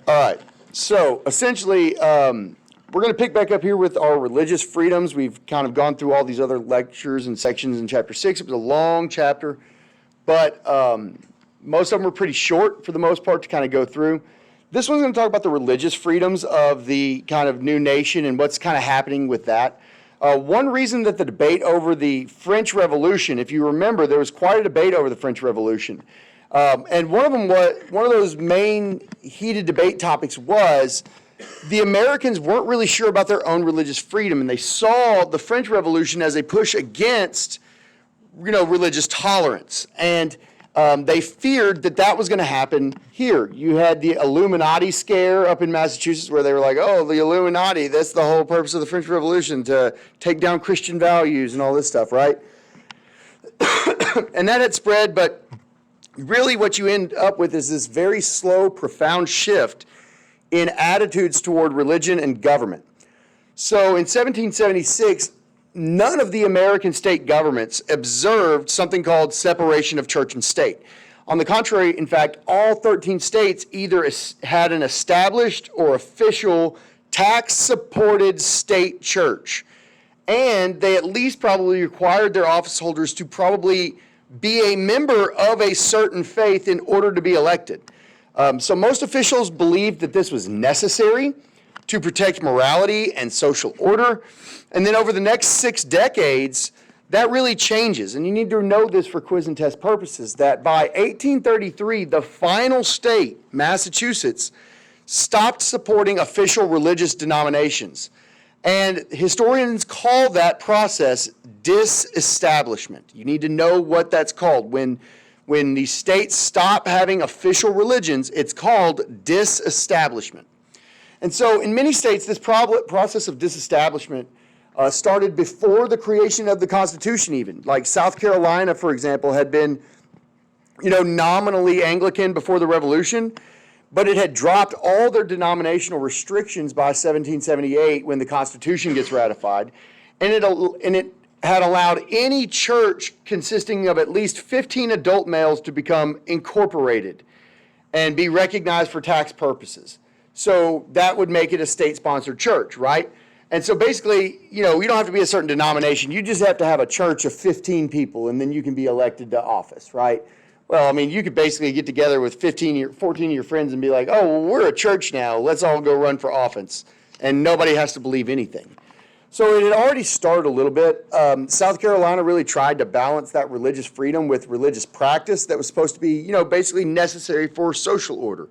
All right. So essentially, we're going to pick back up here with our religious freedoms. We've kind of gone through all these other lectures and sections in chapter 6. It was a long chapter, but most of them are pretty short for the most part to kind of go through. This one's going to talk about the religious freedoms of the kind of new nation and what's kind of happening with that. One reason that the debate over the French Revolution, if you remember, there was quite a debate over the French Revolution. And one of those main heated debate topics was the Americans weren't really sure about their own religious freedom, and they saw the French Revolution as a push against, religious tolerance. And they feared that that was going to happen here. You had the Illuminati scare up in Massachusetts where they were like, oh, the Illuminati, that's the whole purpose of the French Revolution, to take down Christian values and all this stuff, right? And that had spread, but really what you end up with is this very slow, profound shift in attitudes toward religion and government. So in 1776, none of the American state governments observed something called separation of church and state. On the contrary, in fact, all 13 states either had an established or official tax-supported state church. And they at least probably required their office holders to probably be a member of a certain faith in order to be elected. So most officials believed that this was necessary to protect morality and social order. And then over the next 6 decades, that really changes. And you need to know this for quiz and test purposes, that by 1833, the final state, Massachusetts, stopped supporting official religious denominations. And historians call that process disestablishment. You need to know what that's called. When the states stop having official religions, it's called disestablishment. And so in many states, this process of disestablishment started before the creation of the Constitution even. Like South Carolina, for example, had been, nominally Anglican before the Revolution, but it had dropped all their denominational restrictions by 1778 when the Constitution gets ratified, and it had allowed any church consisting of at least 15 adult males to become incorporated and be recognized for tax purposes. So that would make it a state-sponsored church, right? And so basically, you don't have to be a certain denomination. You just have to have a church of 15 people, and then you can be elected to office, right? Well, you could basically get together with 14 of your friends and be like, oh, well, we're a church now. Let's all go run for office. And nobody has to believe anything. So it had already started a little bit. South Carolina really tried to balance that religious freedom with religious practice that was supposed to be, basically necessary for social order.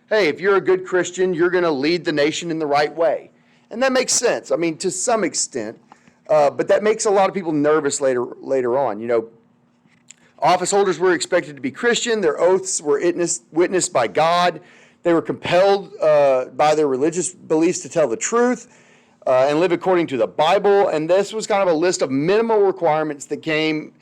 Hey, if you're a good Christian, you're going to lead the nation in the right way. And that makes sense, to some extent. But that makes a lot of people nervous later on. Office holders were expected to be Christian. Their oaths were witnessed by God. They were compelled by their religious beliefs to tell the truth and live according to the Bible. And this was kind of a list of minimal requirements that came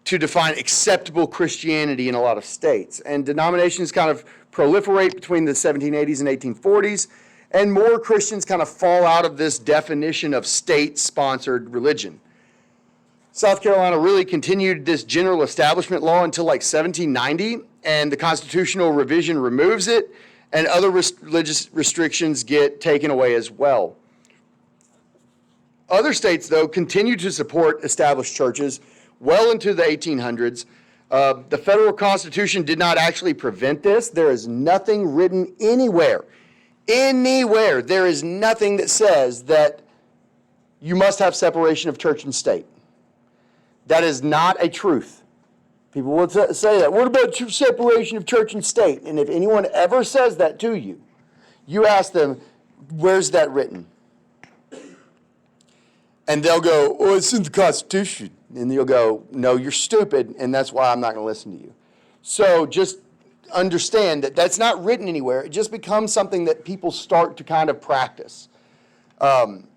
to define acceptable Christianity in a lot of states. And denominations kind of proliferate between the 1780s and 1840s. And more Christians kind of fall out of this definition of state-sponsored religion. South Carolina really continued this general establishment law until like 1790, and the constitutional revision removes it, and other religious restrictions get taken away as well. Other states, though, continue to support established churches well into the 1800s. The federal Constitution did not actually prevent this. There is nothing written anywhere. There is nothing that says that you must have separation of church and state. That is not a truth. People will say that. What about separation of church and state? And if anyone ever says that to you, you ask them, where's that written? And they'll go, oh, it's in the Constitution. And you'll go, no, you're stupid, and that's why I'm not going to listen to you. So just understand that that's not written anywhere. It just becomes something that people start to kind of practice. And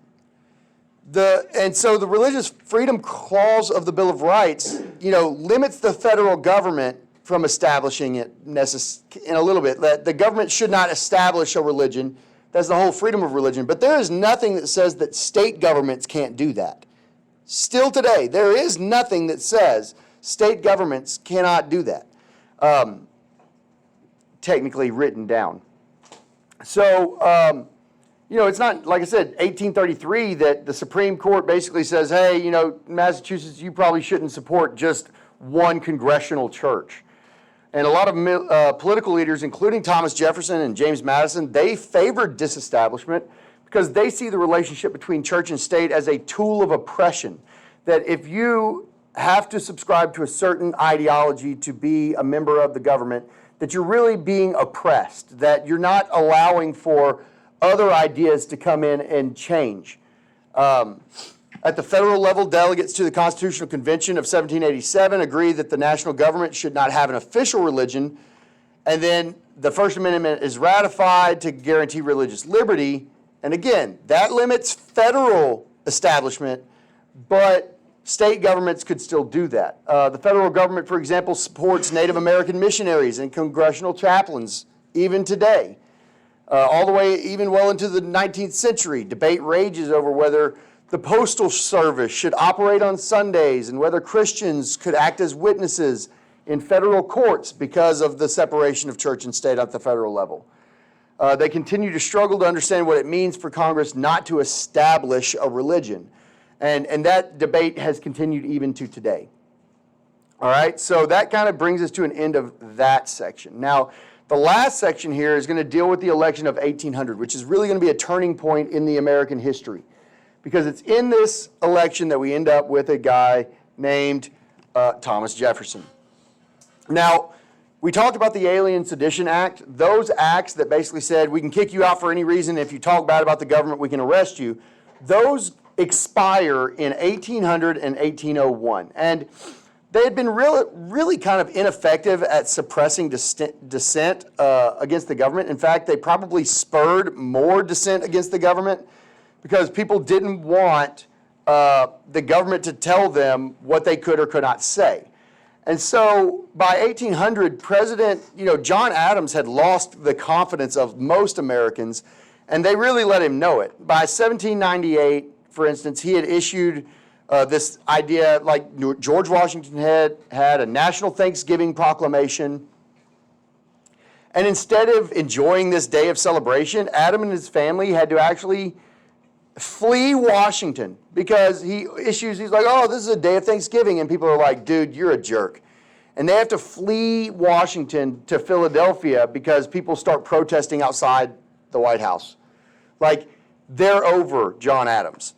so the Religious Freedom Clause of the Bill of Rights, limits the federal government from establishing it in a little bit. That the government should not establish a religion. That's the whole freedom of religion. But there is nothing that says that state governments can't do that. Still today, there is nothing that says state governments cannot do that, technically written down. So, it's not, like I said, 1833 that the Supreme Court basically says, hey, Massachusetts, you probably shouldn't support just one congressional church. And a lot of political leaders, including Thomas Jefferson and James Madison, they favored disestablishment because they see the relationship between church and state as a tool of oppression. That if you have to subscribe to a certain ideology to be a member of the government, that you're really being oppressed, that you're not allowing for other ideas to come in and change. At the federal level, delegates to the Constitutional Convention of 1787 agreed that the national government should not have an official religion, and then the First Amendment is ratified to guarantee religious liberty. And again, that limits federal establishment, but state governments could still do that. The federal government, for example, supports Native American missionaries and congressional chaplains even today. All the way even well into the 19th century, debate rages over whether the Postal Service should operate on Sundays and whether Christians could act as witnesses in federal courts because of the separation of church and state at the federal level. They continue to struggle to understand what it means for Congress not to establish a religion. And that debate has continued even to today. All right, so that kind of brings us to an end of that section. Now, the last section here is going to deal with the election of 1800, which is really going to be a turning point in the American history. Because it's in this election that we end up with a guy named Thomas Jefferson. Now, we talked about the Alien Sedition Act. Those acts that basically said we can kick you out for any reason. If you talk bad about the government, we can arrest you. Those expire in 1800 and 1801. And they had been really kind of ineffective at suppressing dissent against the government. In fact, they probably spurred more dissent against the government because people didn't want the government to tell them what they could or could not say. And so by 1800, John Adams had lost the confidence of most Americans, and they really let him know it. By 1798, for instance, he had issued this idea, like George Washington had a National Thanksgiving Proclamation. And instead of enjoying this day of celebration, Adam and his family had to actually flee Washington because he's like, oh, this is a day of Thanksgiving. And people are like, dude, you're a jerk. And they have to flee Washington to Philadelphia because people start protesting outside the White House. Like, they're over John Adams.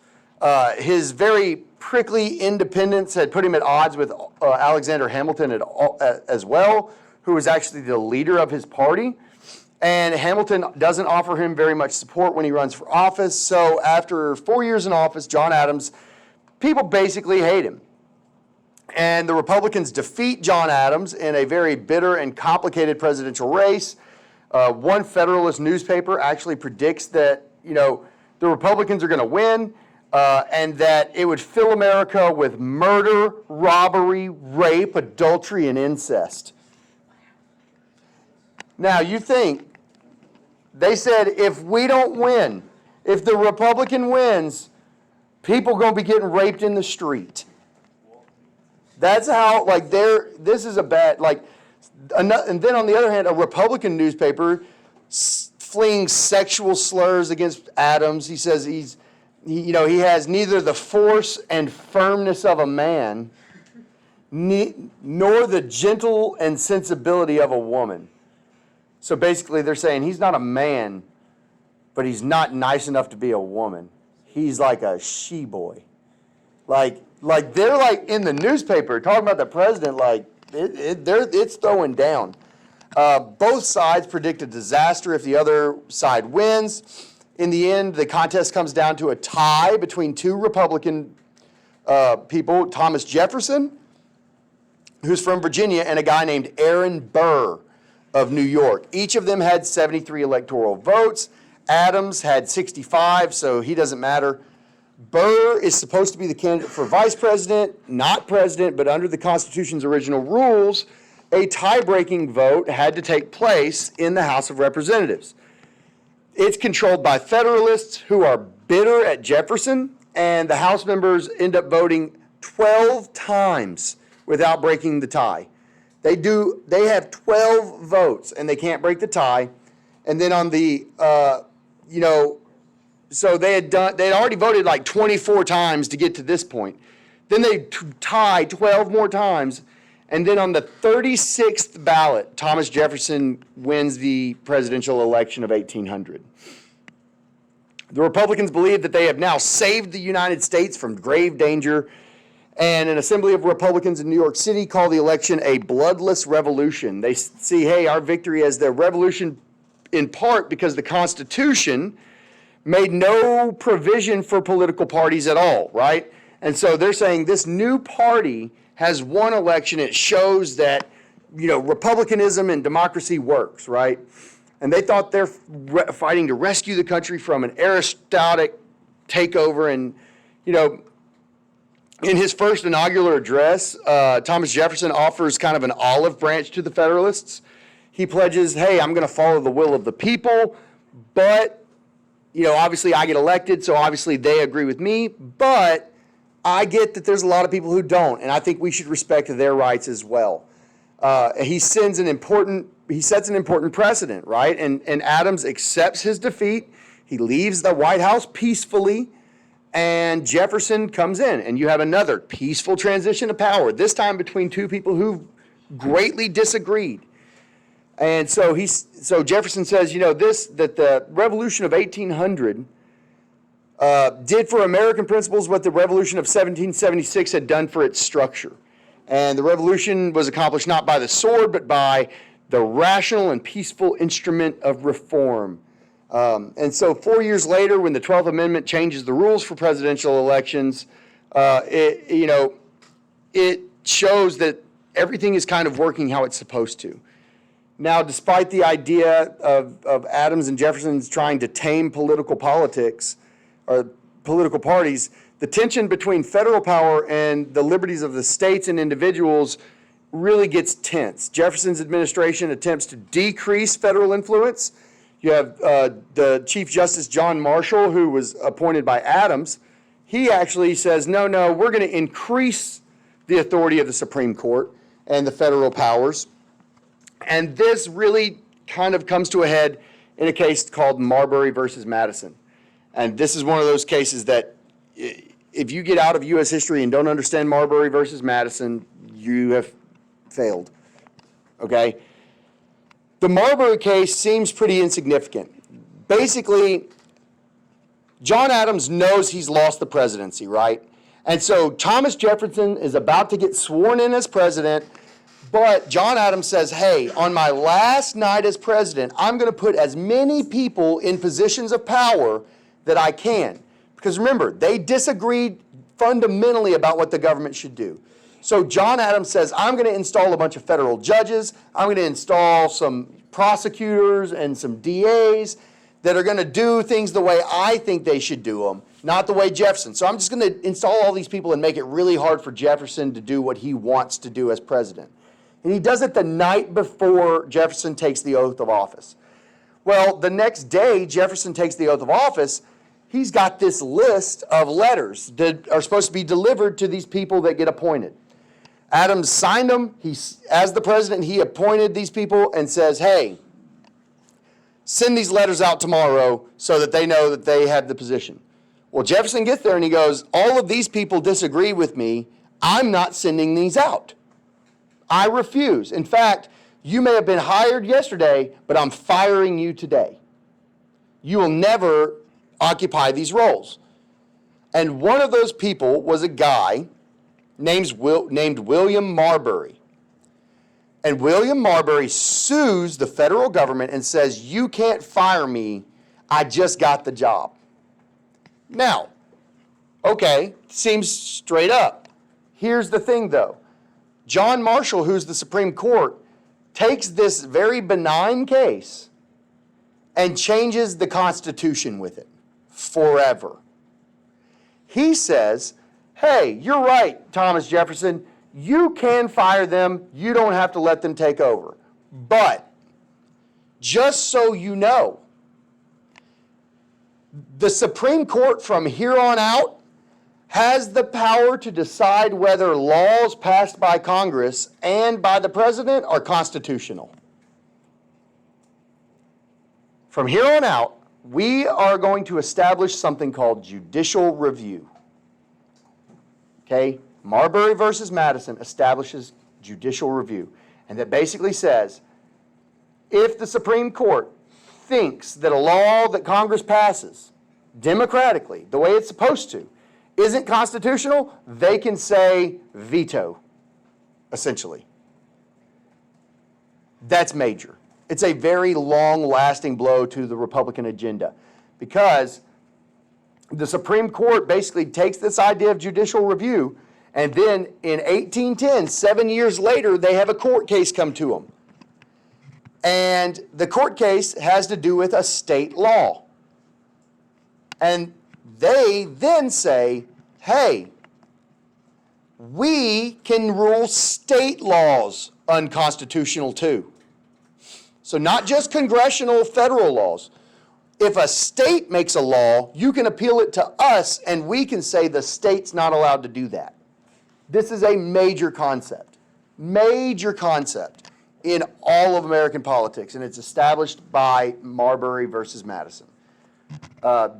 His very prickly independence had put him at odds with Alexander Hamilton as well, who was actually the leader of his party. And Hamilton doesn't offer him very much support when he runs for office. So after 4 years in office, John Adams, people basically hate him. And the Republicans defeat John Adams in a very bitter and complicated presidential race. One Federalist newspaper actually predicts that, the Republicans are going to win and that it would fill America with murder, robbery, rape, adultery, and incest. Now, you think, they said, if we don't win, if the Republican wins, people are going to be getting raped in the street. That's how, this is a bad, and then on the other hand, a Republican newspaper fleeing sexual slurs against Adams. He says he has neither the force and firmness of a man, nor the gentle and sensibility of a woman. So basically they're saying he's not a man, but he's not nice enough to be a woman. He's like a she-boy. Like they're in the newspaper talking about the president, it's throwing down. Both sides predict a disaster if the other side wins. In the end, the contest comes down to a tie between two Republican people, Thomas Jefferson, who's from Virginia, and a guy named Aaron Burr of New York. Each of them had 73 electoral votes. Adams had 65, so he doesn't matter. Burr is supposed to be the candidate for vice president, not president, but under the Constitution's original rules, a tie-breaking vote had to take place in the House of Representatives. It's controlled by Federalists who are bitter at Jefferson, and the House members end up voting 12 times without breaking the tie. They have 12 votes, and they can't break the tie. And then on the, so they had already voted like 24 times to get to this point. Then they tied 12 more times. And then on the 36th ballot, Thomas Jefferson wins the presidential election of 1800. The Republicans believe that they have now saved the United States from grave danger, and an assembly of Republicans in New York City call the election a bloodless revolution. They see, hey, our victory as the revolution in part because the Constitution made no provision for political parties at all, right? And so they're saying this new party has won election. It shows that, republicanism and democracy works, right? And they thought they're fighting to rescue the country from an aristocratic takeover. And, in his first inaugural address, Thomas Jefferson offers kind of an olive branch to the Federalists. He pledges, hey, I'm going to follow the will of the people, but, obviously I get elected, so obviously they agree with me, but I get that there's a lot of people who don't, and I think we should respect their rights as well. He sets an important precedent, right? And Adams accepts his defeat. He leaves the White House peacefully, and Jefferson comes in, and you have another peaceful transition of power, this time between two people who greatly disagreed. And so Jefferson says, that the Revolution of 1800 did for American principles what the Revolution of 1776 had done for its structure. And the revolution was accomplished not by the sword, but by the rational and peaceful instrument of reform. And so 4 years later, when the 12th Amendment changes the rules for presidential elections, it shows that everything is kind of working how it's supposed to. Now, despite the idea of Adams and Jefferson's trying to tame political politics or political parties, the tension between federal power and the liberties of the states and individuals really gets tense. Jefferson's administration attempts to decrease federal influence. You have the Chief Justice John Marshall, who was appointed by Adams. He actually says, no, we're going to increase the authority of the Supreme Court and the federal powers. And this really kind of comes to a head in a case called Marbury versus Madison. And this is one of those cases that if you get out of U.S. history and don't understand Marbury versus Madison, you have failed, okay? The Marbury case seems pretty insignificant. Basically, John Adams knows he's lost the presidency, right? And so Thomas Jefferson is about to get sworn in as president, but John Adams says, hey, on my last night as president, I'm going to put as many people in positions of power that I can. Because remember, they disagreed fundamentally about what the government should do. So John Adams says, I'm going to install a bunch of federal judges. I'm going to install some prosecutors and some DAs that are going to do things the way I think they should do them, not the way Jefferson. So I'm just going to install all these people and make it really hard for Jefferson to do what he wants to do as president. And he does it the night before Jefferson takes the oath of office. Well, the next day Jefferson takes the oath of office. He's got this list of letters that are supposed to be delivered to these people that get appointed. Adams signed them. As the president, he appointed these people and says, hey, send these letters out tomorrow so that they know that they have the position. Well, Jefferson gets there and he goes, all of these people disagree with me. I'm not sending these out. I refuse. In fact, you may have been hired yesterday, but I'm firing you today. You will never occupy these roles. And one of those people was a guy named William Marbury. And William Marbury sues the federal government and says, you can't fire me, I just got the job. Now, okay, seems straight up. Here's the thing though. John Marshall, who's the Supreme Court, takes this very benign case and changes the Constitution with it forever. He says, hey, you're right, Thomas Jefferson. You can fire them. You don't have to let them take over. But just so you know, the Supreme Court from here on out has the power to decide whether laws passed by Congress and by the president are constitutional. From here on out, we are going to establish something called judicial review. Okay? Marbury versus Madison establishes judicial review. And that basically says, if the Supreme Court thinks that a law that Congress passes democratically, the way it's supposed to, isn't constitutional, they can say veto, essentially. That's major. It's a very long-lasting blow to the Republican agenda because the Supreme Court basically takes this idea of judicial review, and then in 1810, 7 years later, they have a court case come to them. And the court case has to do with a state law. And they then say, hey, we can rule state laws unconstitutional too. So not just congressional federal laws. If a state makes a law, you can appeal it to us and we can say the state's not allowed to do that. This is a major concept in all of American politics, and it's established by Marbury versus Madison.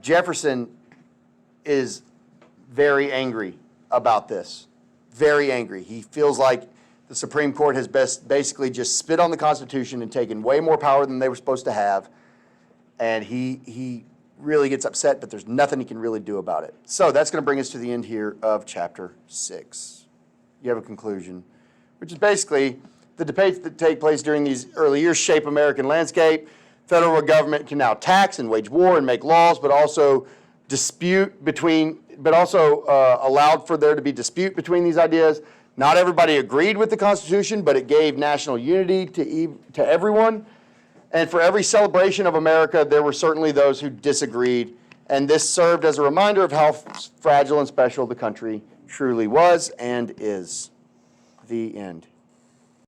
Jefferson is very angry about this, very angry. He feels like the Supreme Court has basically just spit on the Constitution and taken way more power than they were supposed to have, and he really gets upset, but there's nothing he can really do about it. So that's going to bring us to the end here of chapter 6. You have a conclusion, which is basically the debates that take place during these early years shape American landscape. Federal government can now tax and wage war and make laws, but also allowed for there to be dispute between these ideas. Not everybody agreed with the Constitution, but it gave national unity to everyone. And for every celebration of America, there were certainly those who disagreed. And this served as a reminder of how fragile and special the country truly was and is. The end.